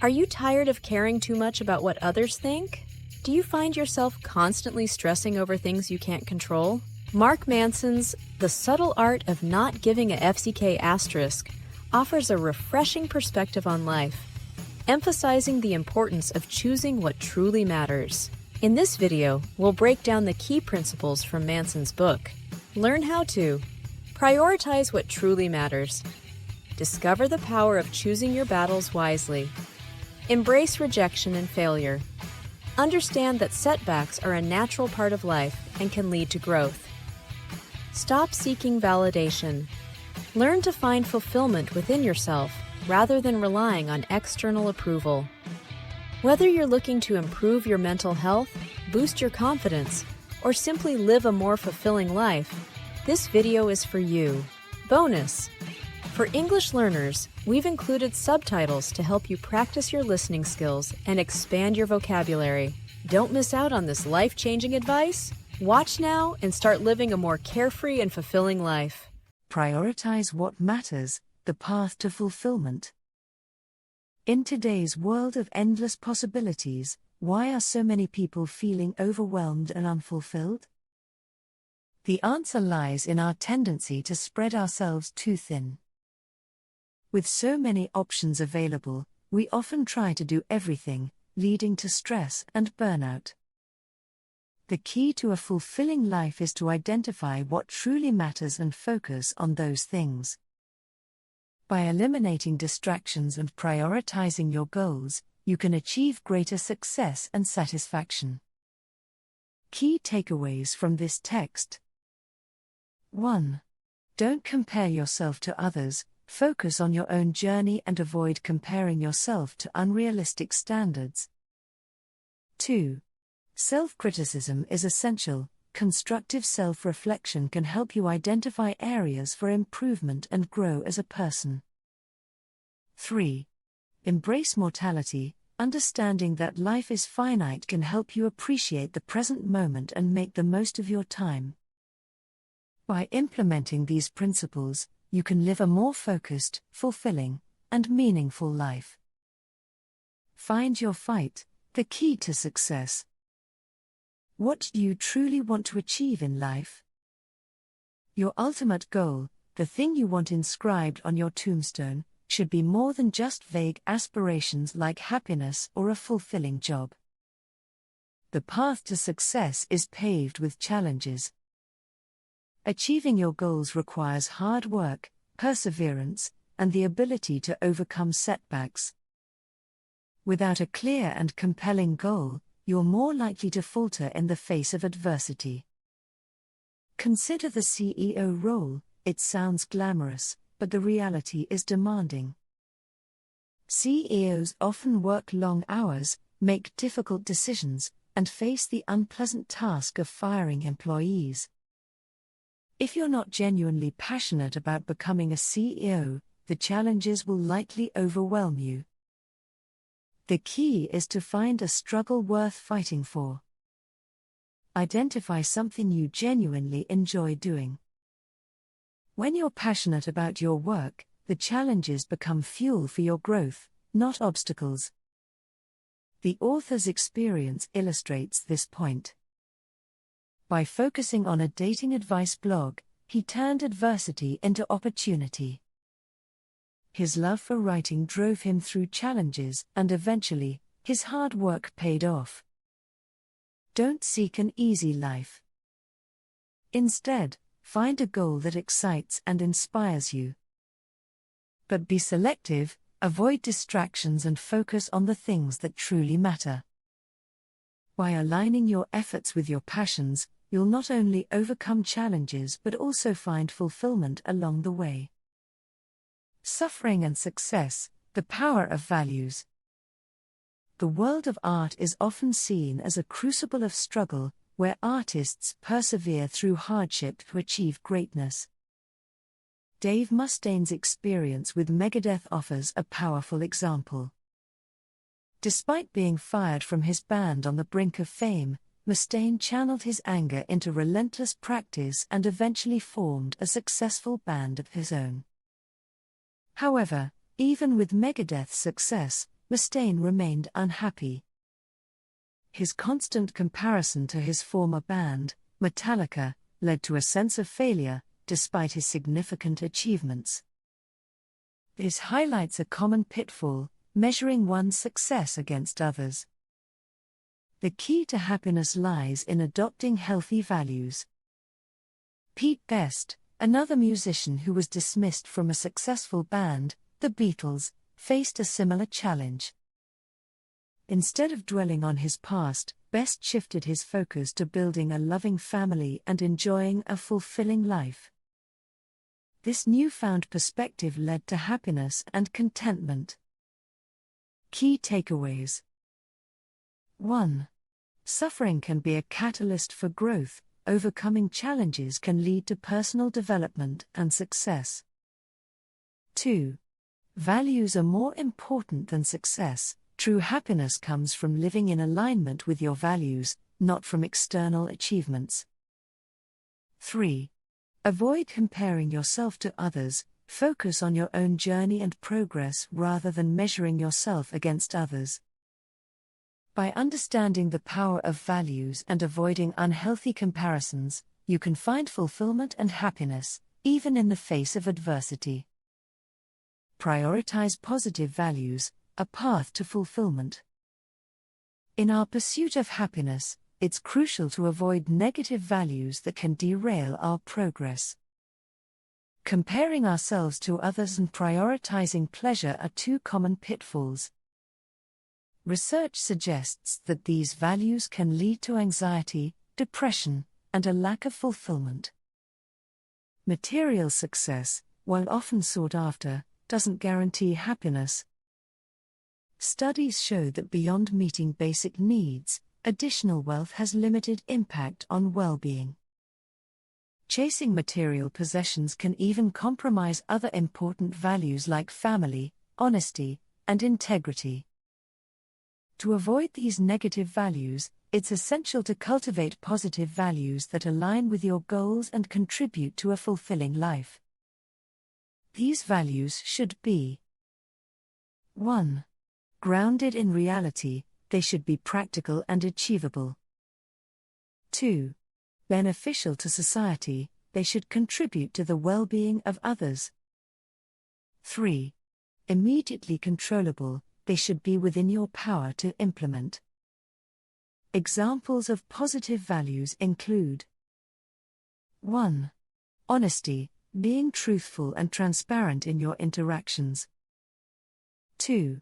Are you tired of caring too much about what others think? Do you find yourself constantly stressing over things you can't control? Mark Manson's The Subtle Art of Not Giving a FCK Asterisk offers a refreshing perspective on life, emphasizing the importance of choosing what truly matters. In this video, we'll break down the key principles from Manson's book. Learn how to prioritize what truly matters, discover the power of choosing your battles wisely, embrace rejection and failure, understand that setbacks are a natural part of life and can lead to growth. Stop seeking validation. Learn to find fulfillment within yourself rather than relying on external approval. Whether you're looking to improve your mental health, boost your confidence, or simply live a more fulfilling life, this video is for you. Bonus! For English learners, we've included subtitles to help you practice your listening skills and expand your vocabulary. Don't miss out on this life-changing advice. Watch now and start living a more carefree and fulfilling life. Prioritize what matters, the path to fulfillment. In today's world of endless possibilities, why are so many people feeling overwhelmed and unfulfilled? The answer lies in our tendency to spread ourselves too thin. With so many options available, we often try to do everything, leading to stress and burnout. The key to a fulfilling life is to identify what truly matters and focus on those things. By eliminating distractions and prioritizing your goals, you can achieve greater success and satisfaction. Key takeaways from this text. 1. Don't compare yourself to others, focus on your own journey and avoid comparing yourself to unrealistic standards. 2. Self-criticism is essential. Constructive self-reflection can help you identify areas for improvement and grow as a person. 3. Embrace mortality. Understanding that life is finite can help you appreciate the present moment and make the most of your time. By implementing these principles, you can live a more focused, fulfilling, and meaningful life. Find your fight, the key to success. What do you truly want to achieve in life? Your ultimate goal, the thing you want inscribed on your tombstone, should be more than just vague aspirations like happiness or a fulfilling job. The path to success is paved with challenges. Achieving your goals requires hard work, perseverance, and the ability to overcome setbacks. Without a clear and compelling goal, you're more likely to falter in the face of adversity. Consider the CEO role. It sounds glamorous, but the reality is demanding. CEOs often work long hours, make difficult decisions, and face the unpleasant task of firing employees. If you're not genuinely passionate about becoming a CEO, the challenges will likely overwhelm you. The key is to find a struggle worth fighting for. Identify something you genuinely enjoy doing. When you're passionate about your work, the challenges become fuel for your growth, not obstacles. The author's experience illustrates this point. By focusing on a dating advice blog, he turned adversity into opportunity. His love for writing drove him through challenges, and eventually, his hard work paid off. Don't seek an easy life. Instead, find a goal that excites and inspires you. But be selective, avoid distractions and focus on the things that truly matter. By aligning your efforts with your passions, you'll not only overcome challenges but also find fulfillment along the way. Suffering and success, the power of values. The world of art is often seen as a crucible of struggle, where artists persevere through hardship to achieve greatness. Dave Mustaine's experience with Megadeth offers a powerful example. Despite being fired from his band on the brink of fame, Mustaine channeled his anger into relentless practice and eventually formed a successful band of his own. However, even with Megadeth's success, Mustaine remained unhappy. His constant comparison to his former band, Metallica, led to a sense of failure, despite his significant achievements. This highlights a common pitfall, measuring one's success against others. The key to happiness lies in adopting healthy values. Pete Best, another musician who was dismissed from a successful band, the Beatles, faced a similar challenge. Instead of dwelling on his past, Best shifted his focus to building a loving family and enjoying a fulfilling life. This newfound perspective led to happiness and contentment. Key takeaways. 1. Suffering can be a catalyst for growth. Overcoming challenges can lead to personal development and success. 2. Values are more important than success. True happiness comes from living in alignment with your values, not from external achievements. 3. Avoid comparing yourself to others. Focus on your own journey and progress rather than measuring yourself against others. By understanding the power of values and avoiding unhealthy comparisons, you can find fulfillment and happiness, even in the face of adversity. Prioritize positive values, a path to fulfillment. In our pursuit of happiness, it's crucial to avoid negative values that can derail our progress. Comparing ourselves to others and prioritizing pleasure are two common pitfalls. Research suggests that these values can lead to anxiety, depression, and a lack of fulfillment. Material success, while often sought after, doesn't guarantee happiness. Studies show that beyond meeting basic needs, additional wealth has limited impact on well-being. Chasing material possessions can even compromise other important values like family, honesty, and integrity. To avoid these negative values, it's essential to cultivate positive values that align with your goals and contribute to a fulfilling life. These values should be 1. Grounded in reality, they should be practical and achievable. 2. Beneficial to society, they should contribute to the well-being of others. 3. Immediately controllable, they should be within your power to implement. Examples of positive values include 1. Honesty, being truthful and transparent in your interactions. 2.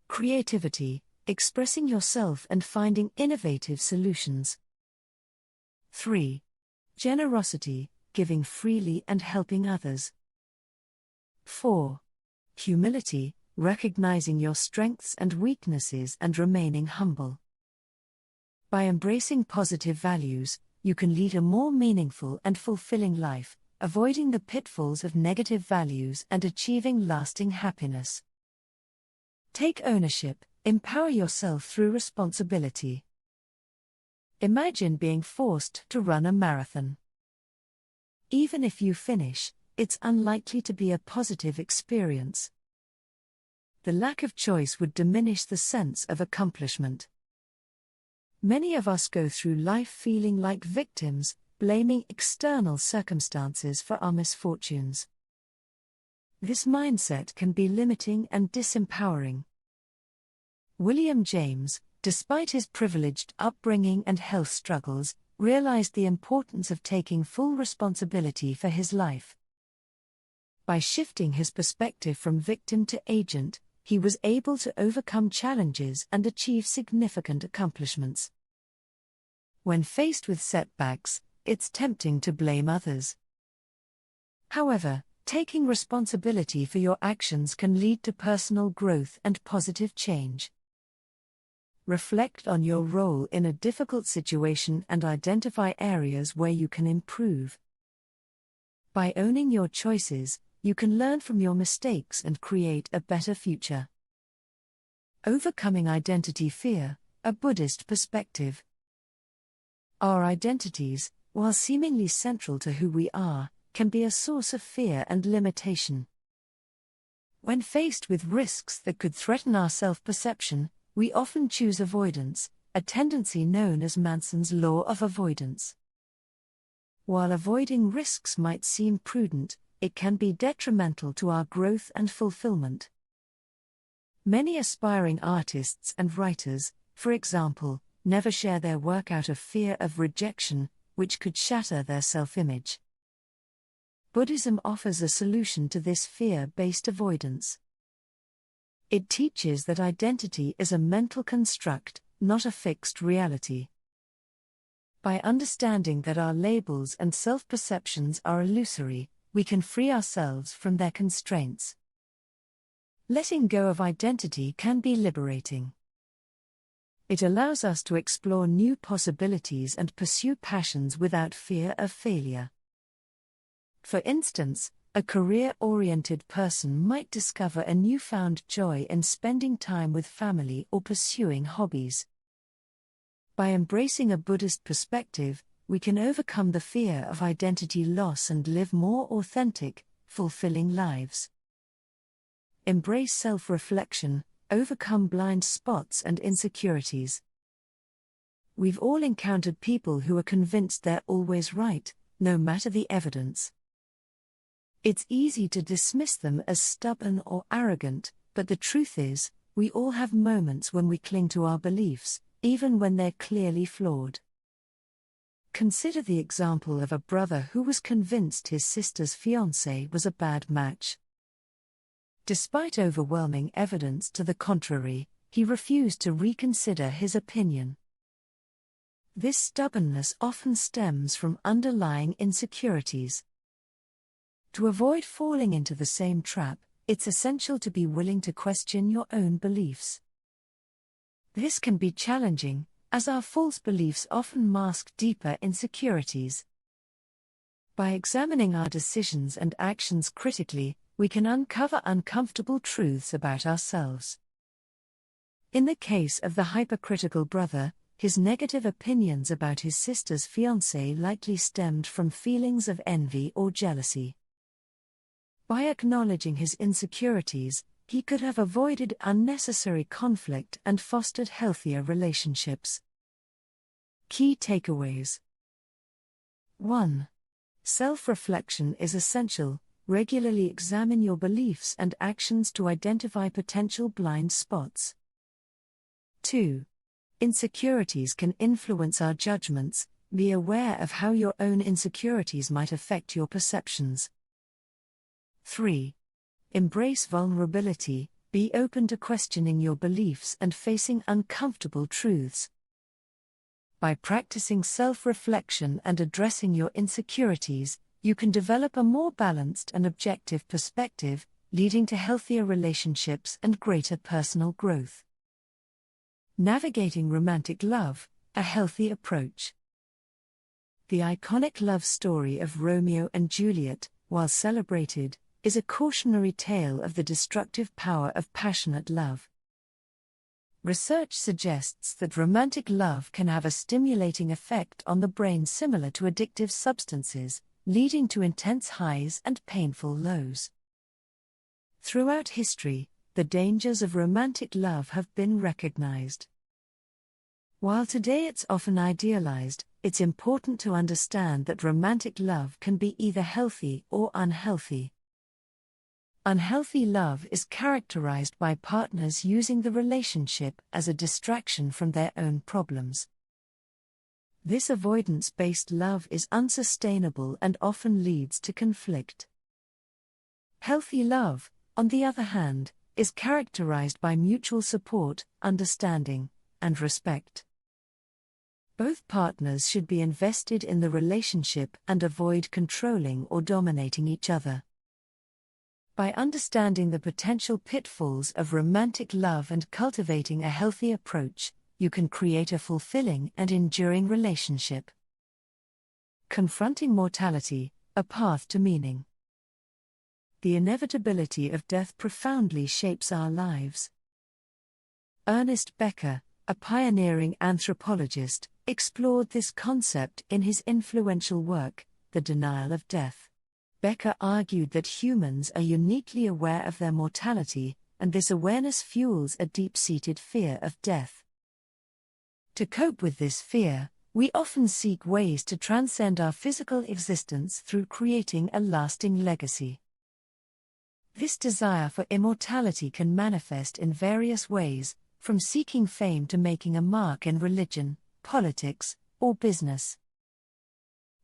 Creativity, expressing yourself and finding innovative solutions. 3. Generosity, giving freely and helping others. 4. Humility, recognizing your strengths and weaknesses and remaining humble. By embracing positive values, you can lead a more meaningful and fulfilling life, avoiding the pitfalls of negative values and achieving lasting happiness. Take ownership, empower yourself through responsibility. Imagine being forced to run a marathon. Even if you finish, it's unlikely to be a positive experience. The lack of choice would diminish the sense of accomplishment. Many of us go through life feeling like victims, blaming external circumstances for our misfortunes. This mindset can be limiting and disempowering. William James, despite his privileged upbringing and health struggles, realized the importance of taking full responsibility for his life. By shifting his perspective from victim to agent, he was able to overcome challenges and achieve significant accomplishments. When faced with setbacks, it's tempting to blame others. However, taking responsibility for your actions can lead to personal growth and positive change. Reflect on your role in a difficult situation and identify areas where you can improve. By owning your choices, you can learn from your mistakes and create a better future. Overcoming identity fear, a Buddhist perspective. Our identities, while seemingly central to who we are, can be a source of fear and limitation. When faced with risks that could threaten our self-perception, we often choose avoidance, a tendency known as Manson's law of avoidance. While avoiding risks might seem prudent, it can be detrimental to our growth and fulfillment. Many aspiring artists and writers, for example, never share their work out of fear of rejection, which could shatter their self-image. Buddhism offers a solution to this fear-based avoidance. It teaches that identity is a mental construct, not a fixed reality. By understanding that our labels and self-perceptions are illusory, we can free ourselves from their constraints. Letting go of identity can be liberating. It allows us to explore new possibilities and pursue passions without fear of failure. For instance, a career-oriented person might discover a newfound joy in spending time with family or pursuing hobbies. By embracing a Buddhist perspective, we can overcome the fear of identity loss and live more authentic, fulfilling lives. Embrace self-reflection, overcome blind spots and insecurities. We've all encountered people who are convinced they're always right, no matter the evidence. It's easy to dismiss them as stubborn or arrogant, but the truth is, we all have moments when we cling to our beliefs, even when they're clearly flawed. Consider the example of a brother who was convinced his sister's fiancé was a bad match. Despite overwhelming evidence to the contrary, he refused to reconsider his opinion. This stubbornness often stems from underlying insecurities. To avoid falling into the same trap, it's essential to be willing to question your own beliefs. This can be challenging, as our false beliefs often mask deeper insecurities. By examining our decisions and actions critically, we can uncover uncomfortable truths about ourselves. In the case of the hypercritical brother, his negative opinions about his sister's fiancé likely stemmed from feelings of envy or jealousy. By acknowledging his insecurities, he could have avoided unnecessary conflict and fostered healthier relationships. Key takeaways. 1. Self-reflection is essential. Regularly examine your beliefs and actions to identify potential blind spots. 2. Insecurities can influence our judgments. Be aware of how your own insecurities might affect your perceptions. 3. Embrace vulnerability. Be open to questioning your beliefs and facing uncomfortable truths. By practicing self-reflection and addressing your insecurities, you can develop a more balanced and objective perspective, leading to healthier relationships and greater personal growth. Navigating romantic love, a healthy approach. The iconic love story of Romeo and Juliet, while celebrated, is a cautionary tale of the destructive power of passionate love. Research suggests that romantic love can have a stimulating effect on the brain similar to addictive substances, leading to intense highs and painful lows. Throughout history, the dangers of romantic love have been recognized. While today it's often idealized, it's important to understand that romantic love can be either healthy or unhealthy. Unhealthy love is characterized by partners using the relationship as a distraction from their own problems. This avoidance-based love is unsustainable and often leads to conflict. Healthy love, on the other hand, is characterized by mutual support, understanding, and respect. Both partners should be invested in the relationship and avoid controlling or dominating each other. By understanding the potential pitfalls of romantic love and cultivating a healthy approach, you can create a fulfilling and enduring relationship. Confronting mortality, a path to meaning. The inevitability of death profoundly shapes our lives. Ernest Becker, a pioneering anthropologist, explored this concept in his influential work, The Denial of Death. Becker argued that humans are uniquely aware of their mortality, and this awareness fuels a deep-seated fear of death. To cope with this fear, we often seek ways to transcend our physical existence through creating a lasting legacy. This desire for immortality can manifest in various ways, from seeking fame to making a mark in religion, politics, or business.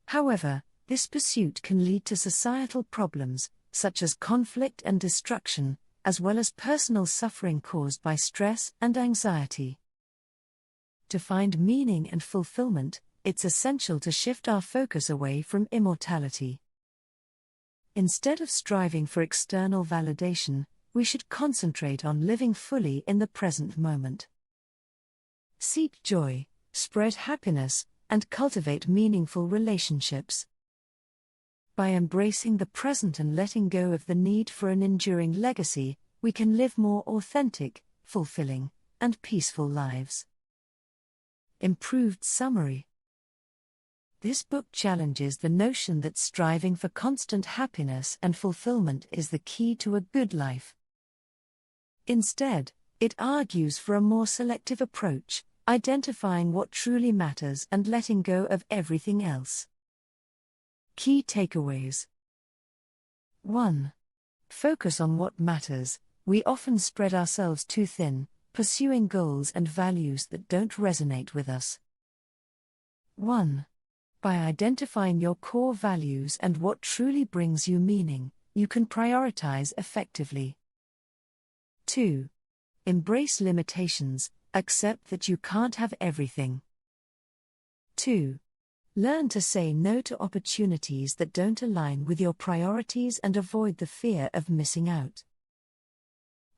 However, this pursuit can lead to societal problems, such as conflict and destruction, as well as personal suffering caused by stress and anxiety. To find meaning and fulfillment, it's essential to shift our focus away from immortality. Instead of striving for external validation, we should concentrate on living fully in the present moment. Seek joy, spread happiness, and cultivate meaningful relationships. By embracing the present and letting go of the need for an enduring legacy, we can live more authentic, fulfilling, and peaceful lives. Improved summary. This book challenges the notion that striving for constant happiness and fulfillment is the key to a good life. Instead, it argues for a more selective approach, identifying what truly matters and letting go of everything else. Key takeaways. 1. Focus on what matters. We often spread ourselves too thin, pursuing goals and values that don't resonate with us. 1. By identifying your core values and what truly brings you meaning, you can prioritize effectively. 2. Embrace limitations, accept that you can't have everything. 2. Learn to say no to opportunities that don't align with your priorities and avoid the fear of missing out.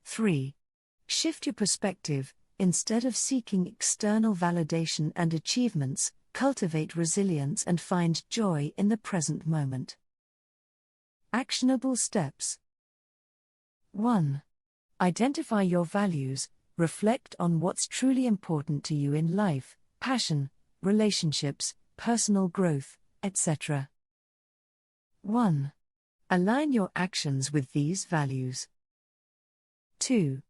3. Shift your perspective. Instead of seeking external validation and achievements, cultivate resilience and find joy in the present moment. Actionable steps. 1. Identify your values, reflect on what's truly important to you in life, passion, relationships, personal growth, etc. 1. Align your actions with these values. 2.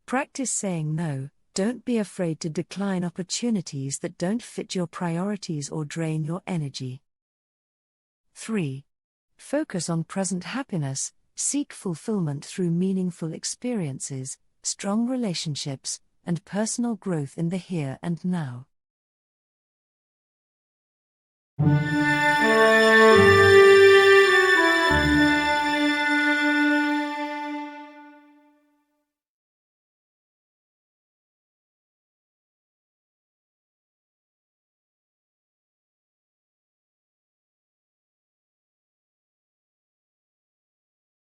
Practice saying no. Don't be afraid to decline opportunities that don't fit your priorities or drain your energy. 3. Focus on present happiness. Seek fulfillment through meaningful experiences, strong relationships, and personal growth in the here and now.